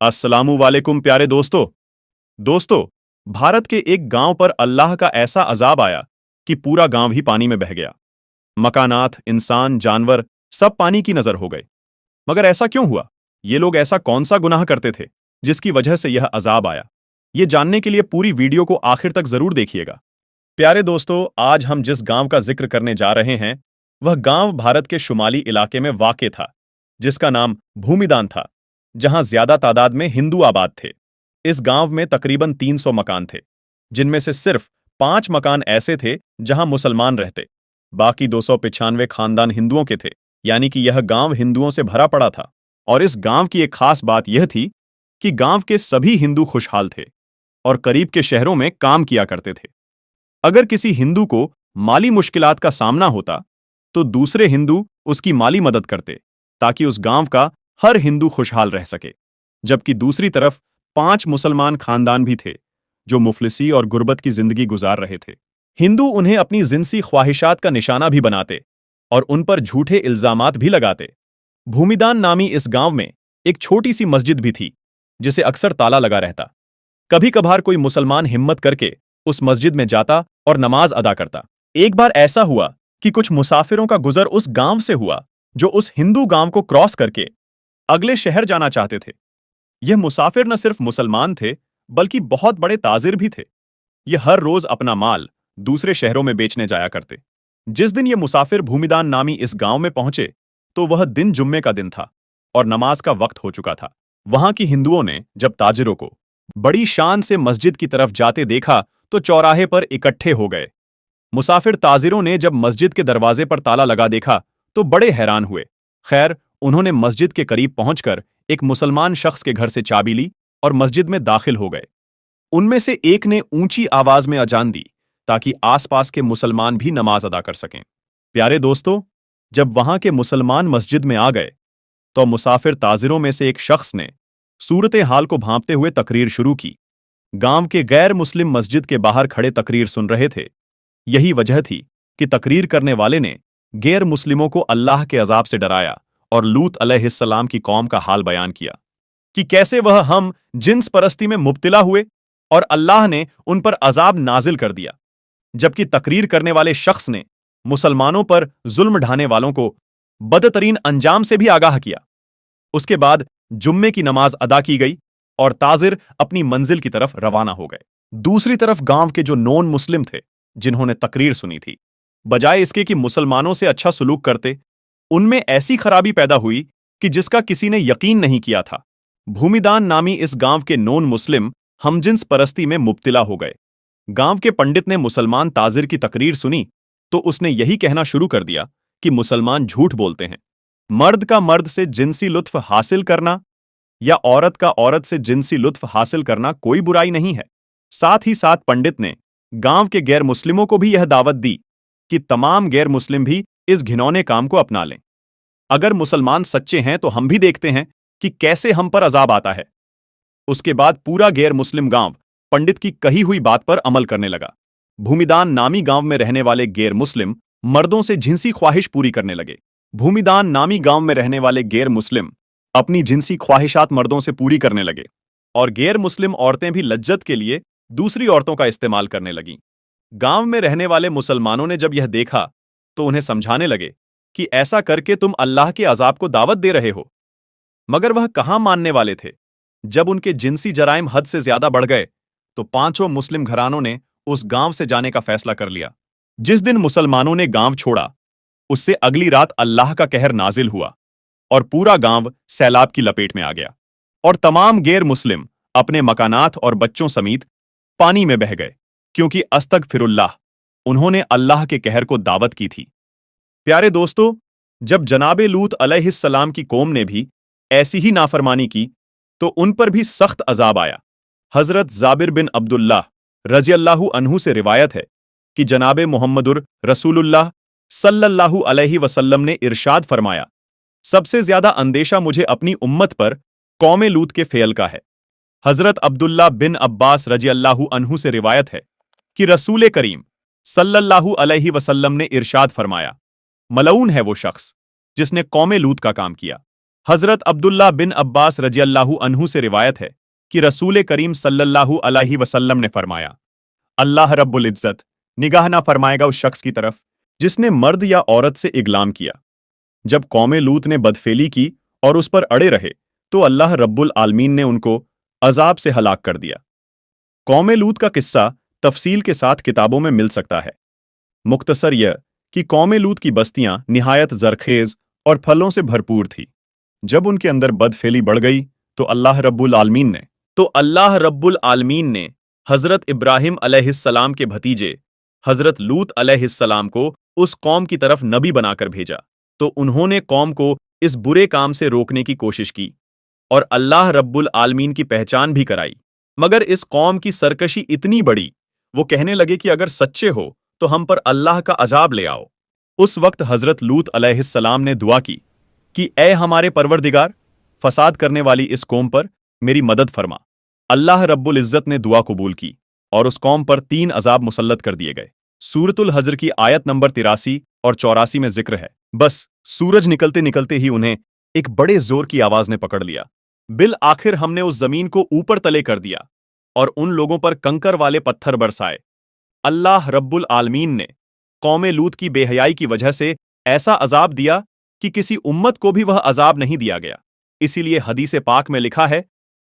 अस्सलामु वालेकुम प्यारे दोस्तों, भारत के एक गांव पर अल्लाह का ऐसा अजाब आया कि पूरा गांव ही पानी में बह गया। मकानात, इंसान, जानवर सब पानी की नजर हो गए। मगर ऐसा क्यों हुआ? ये लोग ऐसा कौन सा गुनाह करते थे जिसकी वजह से यह अजाब आया? ये जानने के लिए पूरी वीडियो को आखिर तक जरूर देखिएगा। प्यारे दोस्तों, आज हम जिस गांव का जिक्र करने जा रहे हैं, वह गांव भारत के शुमाली इलाके में वाक़े था, जिसका नाम भूमिदान था, जहां ज्यादा तादाद में हिंदू आबाद थे। इस गांव में तकरीबन 300 मकान थे, जिनमें से सिर्फ 5 मकान ऐसे थे जहां मुसलमान रहते। बाकी 295 खानदान हिंदुओं के थे, यानी कि यह गांव हिंदुओं से भरा पड़ा था। और इस गांव की एक खास बात यह थी कि गांव के सभी हिंदू खुशहाल थे और करीब के शहरों में काम किया करते थे। अगर किसी हिंदू को माली मुश्किलात का सामना होता, तो दूसरे हिंदू उसकी माली मदद करते, ताकि उस गांव का हर हिंदू खुशहाल रह सके। जबकि दूसरी तरफ 5 मुसलमान खानदान भी थे, जो मुफलिसी और गुर्बत की जिंदगी गुजार रहे थे। हिंदू उन्हें अपनी जिनसी ख्वाहिशात का निशाना भी बनाते और उन पर झूठे इल्जामात भी लगाते। भूमिदान नामी इस गांव में एक छोटी सी मस्जिद भी थी, जिसे अक्सर ताला लगा रहता। कभी कभार कोई मुसलमान हिम्मत करके उस मस्जिद में जाता और नमाज अदा करता। एक बार ऐसा हुआ कि कुछ मुसाफिरों का गुजर उस गांव से हुआ, जो उस हिंदू गांव को क्रॉस करके अगले शहर जाना चाहते थे। यह मुसाफिर न सिर्फ मुसलमान थे, बल्कि बहुत बड़े ताजिर भी थे। ये हर रोज अपना माल दूसरे शहरों में बेचने जाया करते। जिस दिन ये मुसाफिर भूमिदान नामी इस गांव में पहुंचे, तो वह दिन जुम्मे का दिन था और नमाज का वक्त हो चुका था। वहां की हिंदुओं ने जब ताजिरों को बड़ी शान से मस्जिद की तरफ जाते देखा, तो चौराहे पर इकट्ठे हो गए। मुसाफिर ताजिरों ने जब मस्जिद के दरवाजे पर ताला लगा देखा, तो बड़े हैरान हुए। खैर, उन्होंने मस्जिद के करीब पहुंचकर एक मुसलमान शख्स के घर से चाबी ली और मस्जिद में दाखिल हो गए। उनमें से एक ने ऊंची आवाज में अजान दी, ताकि आसपास के मुसलमान भी नमाज अदा कर सकें। प्यारे दोस्तों, जब वहां के मुसलमान मस्जिद में आ गए, तो मुसाफिर ताजिरों में से एक शख्स ने सूरत हाल को भांपते हुए तकरीर शुरू की। गांव के गैर मुस्लिम मस्जिद के बाहर खड़े तकरीर सुन रहे थे। यही वजह थी कि तकरीर करने वाले ने गैर मुस्लिमों को अल्लाह के अजाब से डराया और लूत अलैहिस्सलाम की कौम का हाल बयान किया कि कैसे वह हम जिन्स परस्ती में मुब्तिला हुए और अल्लाह ने उन पर अजाब नाजिल कर दिया। जबकि तकरीर करने वाले शख्स ने मुसलमानों पर जुल्म ढाने वालों को बदतरीन अंजाम से भी आगाह किया। उसके बाद जुम्मे की नमाज अदा की गई और ताजिर अपनी मंजिल की तरफ रवाना हो गए। दूसरी तरफ गांव के जो नॉन मुस्लिम थे, जिन्होंने तकरीर सुनी थी, बजाय इसके कि मुसलमानों से अच्छा सलूक करते, उनमें ऐसी खराबी पैदा हुई कि जिसका किसी ने यकीन नहीं किया था। भूमिदान नामी इस गांव के नॉन मुस्लिम हमजिन्स परस्ती में मुब्तिला हो गए। गांव के पंडित ने मुसलमान ताजिर की तकरीर सुनी, तो उसने यही कहना शुरू कर दिया कि मुसलमान झूठ बोलते हैं। मर्द का मर्द से जिनसी लुत्फ हासिल करना या औरत का औरत से जिनसी लुत्फ हासिल करना कोई बुराई नहीं है। साथ ही साथ पंडित ने गांव के गैर मुस्लिमों को भी यह दावत दी कि तमाम गैर मुस्लिम भी इस घिनौने काम को अपना लें। अगर मुसलमान सच्चे हैं, तो हम भी देखते हैं कि कैसे हम पर अजाब आता है। उसके बाद पूरा गैर मुस्लिम गांव पंडित की कही हुई बात पर अमल करने लगा। भूमिदान नामी गांव में रहने वाले गैर मुस्लिम मर्दों से जिनसी ख्वाहिश पूरी करने लगे। भूमिदान नामी गांव में रहने वाले गैर मुस्लिम अपनी जिनसी ख्वाहिशात मर्दों से पूरी करने लगे और गैर मुस्लिम औरतें भी लज्जत के लिए दूसरी औरतों का इस्तेमाल करने लगीं। गांव में रहने वाले मुसलमानों ने जब यह देखा, तो उन्हें समझाने लगे कि ऐसा करके तुम अल्लाह के अजाब को दावत दे रहे हो। मगर वह कहां मानने वाले थे। जब उनके जिनसी जराइम हद से ज्यादा बढ़ गए, तो पांचों मुस्लिम घरानों ने उस गांव से जाने का फैसला कर लिया। जिस दिन मुसलमानों ने गांव छोड़ा, उससे अगली रात अल्लाह का कहर नाजिल हुआ और पूरा गांव सैलाब की लपेट में आ गया और तमाम गैर मुस्लिम अपने मकानात और बच्चों समेत पानी में बह गए, क्योंकि अस्तगफिरुल्लाह, उन्होंने अल्लाह के कहर को दावत की थी। प्यारे दोस्तों, जब जनाबे लूत अलैहिस्सलाम की कौम ने भी ऐसी ही नाफरमानी की, तो उन पर भी सख्त अजाब आया। हजरत जाबिर बिन अब्दुल्लाह रज़ियल्लाहु अन्हु से रिवायत है कि जनाबे मुहम्मदुर रसूलुल्लाह सल्लल्लाहु अलैहि वसल्लम ने इरशाद फरमाया, सबसे ज्यादा अंदेशा मुझे अपनी उम्मत पर कौमे लूत के फेल का है। हजरत अब्दुल्लाह बिन अब्बास रज़ियल्लाहु अन्हु से रिवायत है कि रसूल करीम सल्लल्लाहु अलैहि वसल्लम ने इरशाद फरमाया, मलऊन है वो शख्स जिसने कौमे लूत का काम किया। हजरत अब्दुल्ला बिन अब्बास रजी अल्लाहु अन्हु से रिवायत है कि रसूल करीम सल्लल्लाहु अलैहि वसल्लम ने फरमाया, अल्लाह रब्बुल इज्जत निगाह ना फरमाएगा उस शख्स की तरफ जिसने मर्द या औरत से इगलाम किया। जब कौमे लूत ने बदफेली की और उस पर अड़े रहे तो अल्लाह रब्बुल आलमीन ने उनको अजाब से हलाक कर दिया। कौमे लूत का किस्सा तफसील के साथ किताबों में मिल सकता है। मुख्तसर यह कि कौमे लूत की बस्तियां निहायत जरखेज और फलों से भरपूर थी। जब उनके अंदर बदफेली बढ़ गई तो अल्लाह रब्बुल आलमीन ने हजरत इब्राहिम अलैहिस्सलाम के भतीजे हजरत लूत अलैहिस्सलाम को उस कौम की तरफ नबी बनाकर भेजा। तो उन्होंने कौम को इस बुरे काम से रोकने की कोशिश की और अल्लाह रब्बुल आलमीन की पहचान भी कराई। मगर इस कौम की सरकशी इतनी बड़ी, वो कहने लगे कि अगर सच्चे हो तो हम पर अल्लाह का अजाब ले आओ। उस वक्त हजरत लूत अलैहिस्सलाम ने दुआ की कि ए हमारे परवरदिगार, फसाद करने वाली इस कौम पर मेरी मदद फरमा। अल्लाह रब्बुल इज्जत ने दुआ कबूल की और उस कौम पर 3 अजाब मुसल्लत कर दिए गए। सूरतुल हजर की आयत नंबर 83 और 84 में जिक्र है, बस सूरज निकलते निकलते ही उन्हें एक बड़े जोर की आवाज ने पकड़ लिया। बिल आखिर हमने उस जमीन को ऊपर तले कर दिया और उन लोगों पर कंकर वाले पत्थर बरसाए। अल्लाह रब्बुल आलमीन ने कौमे लूत की बेहयाई की वजह से ऐसा अजाब दिया कि किसी उम्मत को भी वह अजाब नहीं दिया गया। इसीलिए हदीसे पाक में लिखा है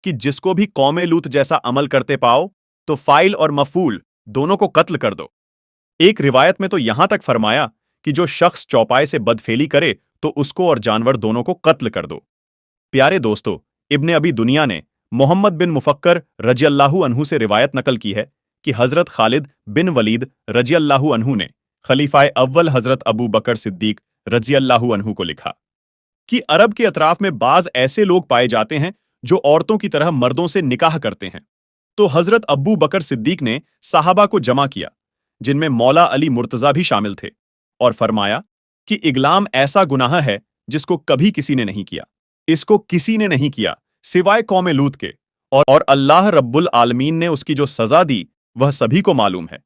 कि जिसको भी कौमे लूत जैसा अमल करते पाओ तो फाइल और मफूल दोनों को कत्ल कर दो। एक रिवायत में तो यहां तक फरमाया कि जो शख्स चौपाए से बदफेली करे तो उसको और जानवर दोनों को कत्ल कर दो। प्यारे दोस्तों, इब्ने अबी दुनिया ने मोहम्मद बिन मुफक्कर रजी अल्लाहु अन्हु से रिवायत नकल की है कि हजरत खालिद बिन वलीद रजी अल्लाहु अन्हु ने खलीफाए अव्वल हजरत अबू बकर सिद्दीक रजी अल्लाहु अन्हु को लिखा कि अरब के अतराफ में बाज ऐसे लोग पाए जाते हैं जो औरतों की तरह मर्दों से निकाह करते हैं। तो हजरत अबू बकर सिद्दीक ने साहबा को जमा किया, जिनमें मौला अली मुर्तजा भी शामिल थे, और फरमाया कि इगलाम ऐसा गुनाह है जिसको कभी किसी ने नहीं किया। इसको किसी ने नहीं किया सिवाय कौमे लूत के, और अल्लाह रब्बुल आलमीन ने उसकी जो सजा दी वह सभी को मालूम है।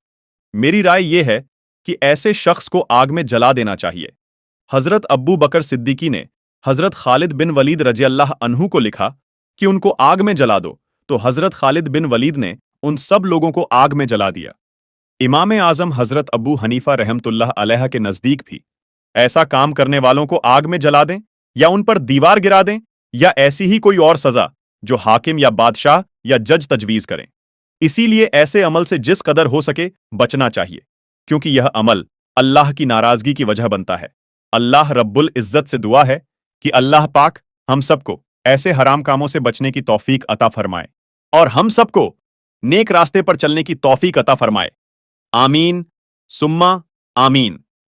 मेरी राय यह है कि ऐसे शख्स को आग में जला देना चाहिए। हजरत अब्बू बकर सिद्दीकी ने हजरत खालिद बिन वलीद रजी अल्लाह अन्हु को लिखा कि उनको आग में जला दो, तो हजरत खालिद बिन वलीद ने उन सब लोगों को आग में जला दिया। इमाम आजम हजरत अबू हनीफा रहमतुल्लाह अलैह के नजदीक भी ऐसा काम करने वालों को आग में जला दें या उन पर दीवार गिरा दें या ऐसी ही कोई और सजा जो हाकिम या बादशाह या जज तजवीज करें। इसीलिए ऐसे अमल से जिस कदर हो सके बचना चाहिए, क्योंकि यह अमल अल्लाह की नाराजगी की वजह बनता है। अल्लाह रब्बुल इज्जत से दुआ है कि अल्लाह पाक हम सबको ऐसे हराम कामों से बचने की तौफीक अता फरमाए और हम सबको नेक रास्ते पर चलने की तौफीक अता फरमाए। आमीन सुम्मा आमीन।